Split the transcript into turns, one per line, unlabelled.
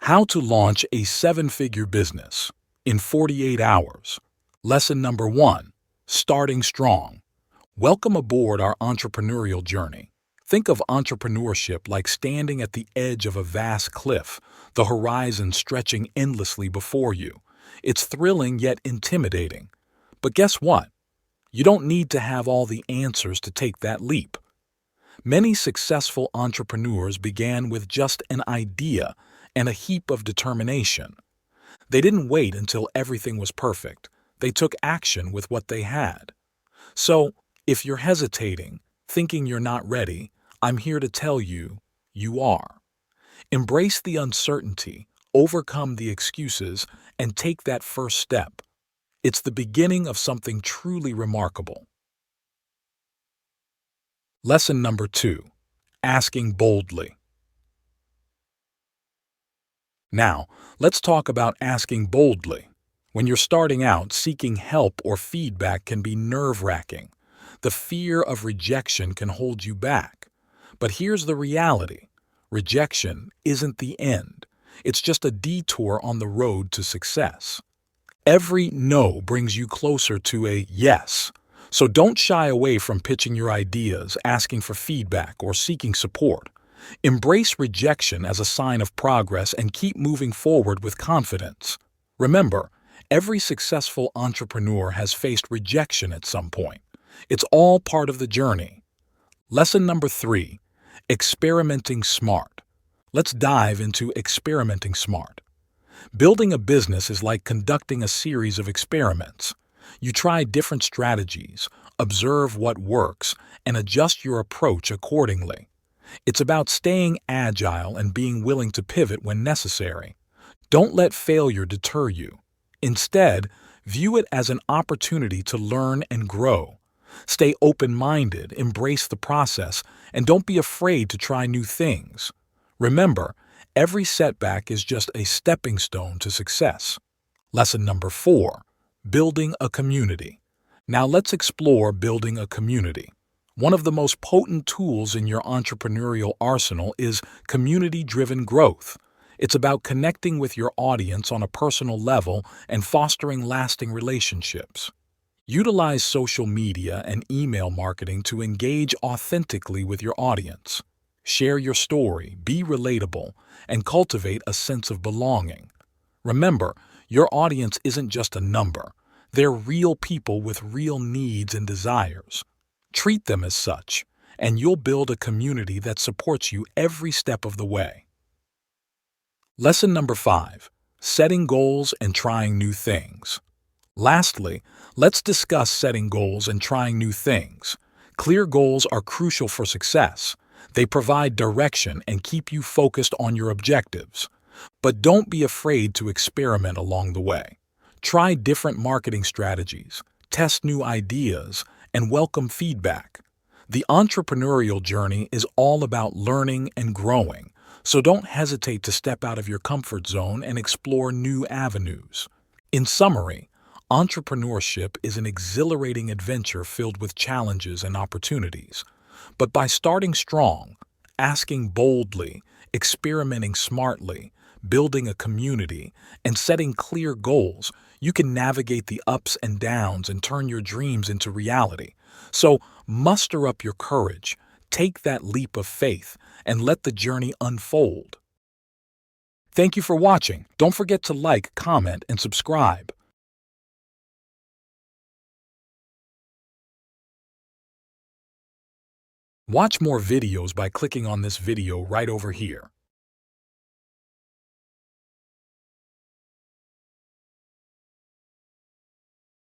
How to launch a seven-figure business in 48 hours. Lesson number 1. Starting strong. Welcome aboard our entrepreneurial journey. Think of entrepreneurship like standing at the edge of a vast cliff, the horizon stretching endlessly before you. It's thrilling yet intimidating. But guess what? You don't need to have all the answers to take that leap. Many successful entrepreneurs began with just an idea and a heap of determination. They didn't wait until everything was perfect. They took action with what they had. So, if you're hesitating, thinking you're not ready, I'm here to tell you, you are. Embrace the uncertainty, overcome the excuses, and take that first step. It's the beginning of something truly remarkable. Lesson number 2. Asking boldly. Now, let's talk about asking boldly. When you're starting out, seeking help or feedback can be nerve-wracking. The fear of rejection can hold you back. But here's the reality. Rejection isn't the end. It's just a detour on the road to success. Every no brings you closer to a yes. So don't shy away from pitching your ideas, asking for feedback, or seeking support. Embrace rejection as a sign of progress and keep moving forward with confidence. Remember, every successful entrepreneur has faced rejection at some point. It's all part of the journey. Lesson number 3. Experimenting smart. Let's dive into experimenting smart. Building a business is like conducting a series of experiments. You try different strategies, observe what works, and adjust your approach accordingly. It's about staying agile and being willing to pivot when necessary. Don't let failure deter you. Instead, view it as an opportunity to learn and grow. Stay open-minded, embrace the process, and don't be afraid to try new things. Remember, every setback is just a stepping stone to success. Lesson number 4. Building a community. Now let's explore building a community. One of the most potent tools in your entrepreneurial arsenal is community-driven growth. It's about connecting with your audience on a personal level and fostering lasting relationships. Utilize social media and email marketing to engage authentically with your audience. Share your story, be relatable, and cultivate a sense of belonging. Remember, your audience isn't just a number. They're real people with real needs and desires. Treat them as such, and you'll build a community that supports you every step of the way. Lesson number 5. Setting goals and trying new things. Lastly, let's discuss setting goals and trying new things. Clear goals are crucial for success. They provide direction and keep you focused on your objectives. But don't be afraid to experiment along the way. Try different marketing strategies, test new ideas, and welcome feedback. The entrepreneurial journey is all about learning and growing, so don't hesitate to step out of your comfort zone and explore new avenues. In summary, entrepreneurship is an exhilarating adventure filled with challenges and opportunities. But by starting strong, asking boldly, experimenting smartly, building a community, and setting clear goals, you can navigate the ups and downs and turn your dreams into reality. So, muster up your courage, take that leap of faith, and let the journey unfold. Thank you for watching. Don't forget to like, comment, and subscribe. Watch more videos by clicking on this video right over here.